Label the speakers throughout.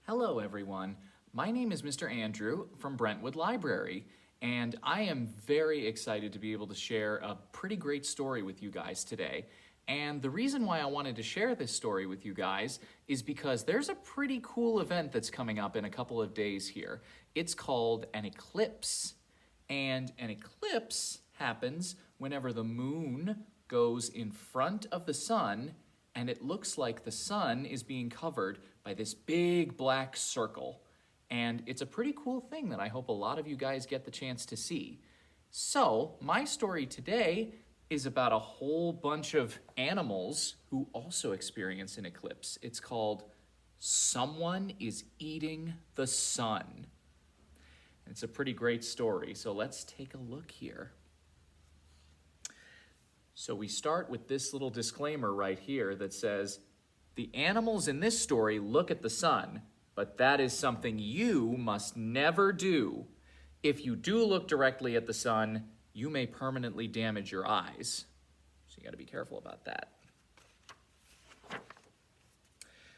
Speaker 1: Hello everyone, my name is Mr. Andrew from Brentwood Library, and I am very excited to be able to share a pretty great story with you guys today. And the reason why I wanted to share this story with you guys is because there's a pretty cool event that's coming up in a couple of days here. It's called an eclipse, and an eclipse happens whenever the moon goes in front of the sun and it looks like the sun is being covered by this big black circle. And it's a pretty cool thing that I hope a lot of you guys get the chance to see. So, my story today is about a whole bunch of animals who also experience an eclipse. It's called Someone is Eating the Sun. It's a pretty great story, so let's take a look here. So we start with this little disclaimer right here that says, the animals in this story look at the sun, but that is something you must never do. If you do look directly at the sun, you may permanently damage your eyes. So you got to be careful about that.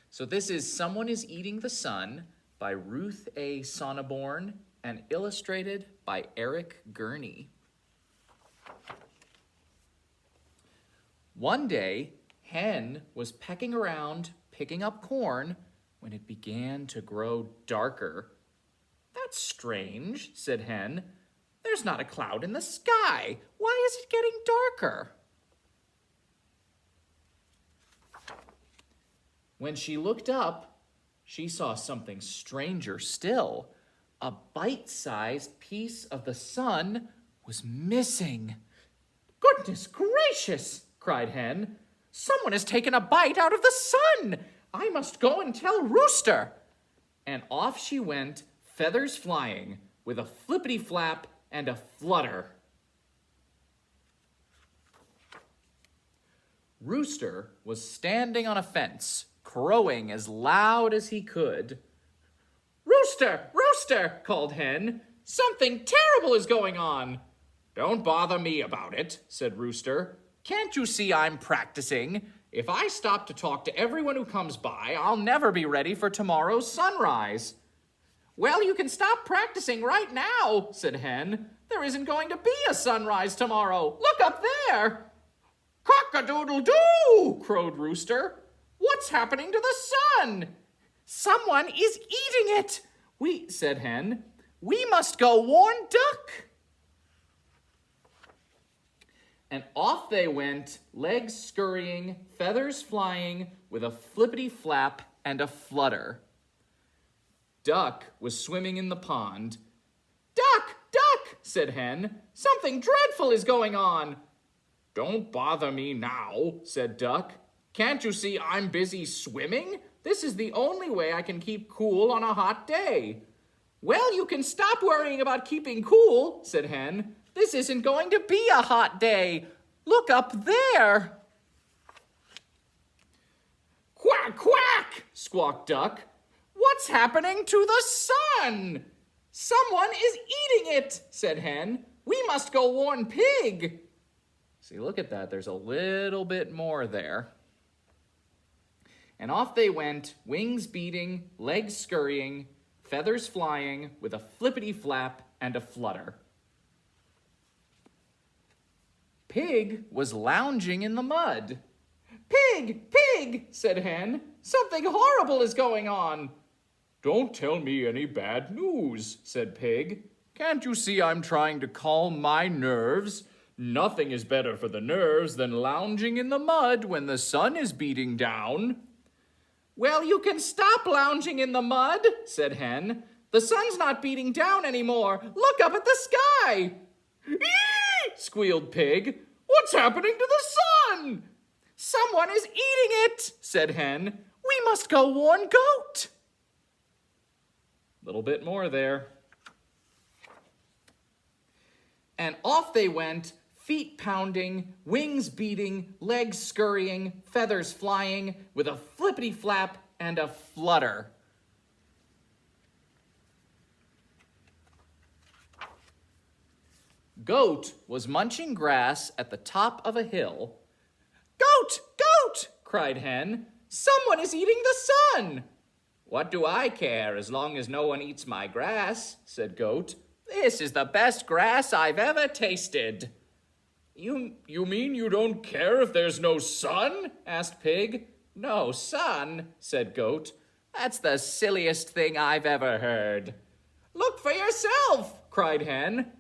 Speaker 1: So this is Someone is Eating the Sun by Ruth A. Sonneborn and illustrated by Eric Gurney. One day, Hen was pecking around, picking up corn, when it began to grow darker. "That's strange," said Hen. "There's not a cloud in the sky. Why is it getting darker?" When she looked up, she saw something stranger still. A bite-sized piece of the sun was missing. "Goodness gracious!" cried Hen. "Someone has taken a bite out of the sun! I must go and tell Rooster!" And off she went, feathers flying, with a flippity-flap and a flutter. Rooster was standing on a fence, crowing as loud as he could. "Rooster! Rooster!" called Hen. "Something terrible is going on." "Don't bother me about it," said Rooster. "Can't you see I'm practicing? If I stop to talk to everyone who comes by, I'll never be ready for tomorrow's sunrise." "Well, you can stop practicing right now," said Hen. "There isn't going to be a sunrise tomorrow. Look up there." "Cock-a-doodle-doo!" crowed Rooster. "What's happening to the sun?" "Someone is eating it," said Hen. "We must go warn Duck." And off they went, legs scurrying, feathers flying, with a flippity-flap and a flutter. Duck was swimming in the pond. "Duck! Duck!" said Hen. "Something dreadful is going on." "Don't bother me now," said Duck. "Can't you see I'm busy swimming? This is the only way I can keep cool on a hot day." "Well, you can stop worrying about keeping cool," said Hen. "This isn't going to be a hot day. Look up there." "Quack, quack!" squawked Duck. "What's happening to the sun?" "Someone is eating it," said Hen. "We must go warn Pig." See, look at that. There's a little bit more there. And off they went, wings beating, legs scurrying, feathers flying, with a flippity-flap and a flutter. Pig was lounging in the mud. "Pig! Pig!" said Hen. "Something horrible is going on." "Don't tell me any bad news," said Pig. "Can't you see I'm trying to calm my nerves? Nothing is better for the nerves than lounging in the mud when the sun is beating down." "Well, you can stop lounging in the mud," said Hen. "The sun's not beating down anymore. Look up at the sky." "Eee!" squealed Pig. "What's happening to the sun?" "Someone is eating it," said Hen. "We must go warn Goat." Little bit more there. And off they went, feet pounding, wings beating, legs scurrying, feathers flying, with a flippity-flap and a flutter. Goat was munching grass at the top of a hill. "Goat! Goat!" cried Hen. "Someone is eating the sun." "What do I care as long as no one eats my grass?" said Goat. "This is the best grass I've ever tasted." You mean you don't care if there's no sun?" asked Pig. "No sun?" said Goat. "That's the silliest thing I've ever heard." "Look for yourself!" cried Hen.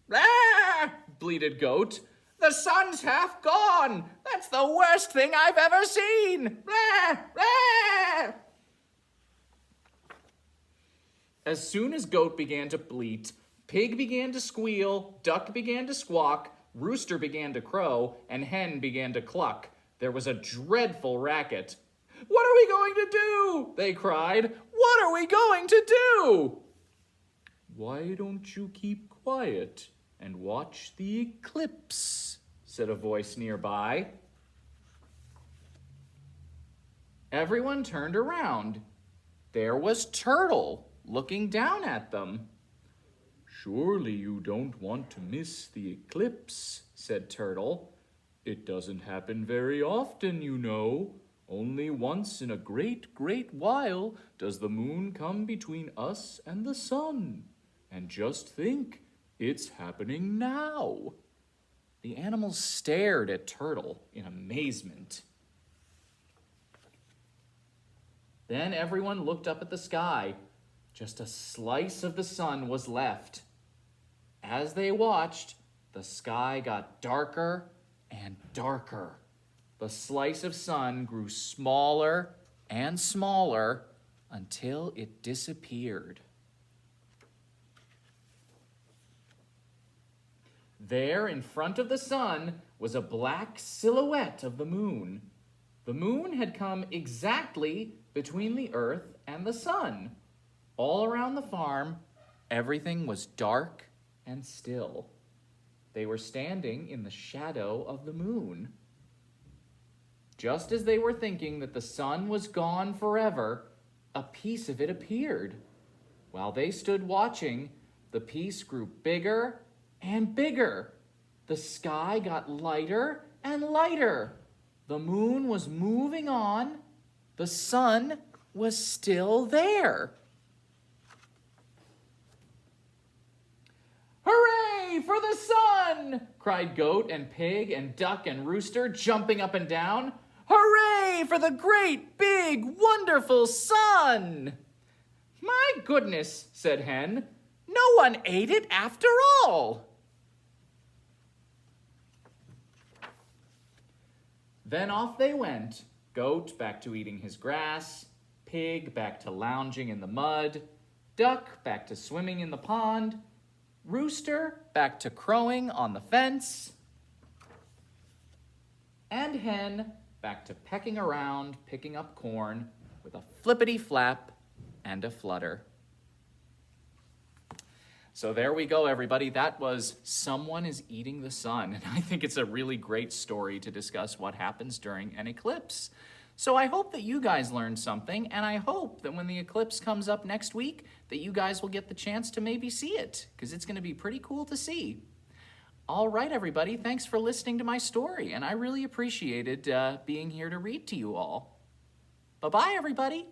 Speaker 1: "Blah!" bleated Goat. "The sun's half gone! That's the worst thing I've ever seen! Blah! Blah!" As soon as Goat began to bleat, Pig began to squeal, Duck began to squawk, Rooster began to crow, and Hen began to cluck. There was a dreadful racket. "What are we going to do?" they cried. "What are we going to do?" "Why don't you keep quiet and watch the eclipse?" said a voice nearby. Everyone turned around. There was Turtle looking down at them. "Surely you don't want to miss the eclipse," said Turtle. "It doesn't happen very often, you know. Only once in a great, great while does the moon come between us and the sun. And just think, it's happening now." The animals stared at Turtle in amazement. Then everyone looked up at the sky. Just a slice of the sun was left. As they watched, the sky got darker and darker. The slice of sun grew smaller and smaller until it disappeared. There in front of the sun was a black silhouette of the moon. The moon had come exactly between the earth and the sun. All around the farm, everything was dark and still. They were standing in the shadow of the moon. Just as they were thinking that the sun was gone forever, a piece of it appeared. While they stood watching, the piece grew bigger and bigger. The sky got lighter and lighter. The moon was moving on. The sun was still there. "Hooray for the sun!" cried Goat and Pig and Duck and Rooster, jumping up and down. "Hooray for the great, big, wonderful sun!" "My goodness," said Hen, "no one ate it after all." Then off they went. Goat back to eating his grass, Pig back to lounging in the mud, Duck back to swimming in the pond, Rooster back to crowing on the fence, and Hen back to pecking around, picking up corn with a flippity flap and a flutter. So there we go, everybody. That was Someone is Eating the Sun. And I think it's a really great story to discuss what happens during an eclipse. So I hope that you guys learned something, and I hope that when the eclipse comes up next week, that you guys will get the chance to maybe see it, because it's going to be pretty cool to see. All right, everybody, thanks for listening to my story, and I really appreciated being here to read to you all. Bye-bye, everybody.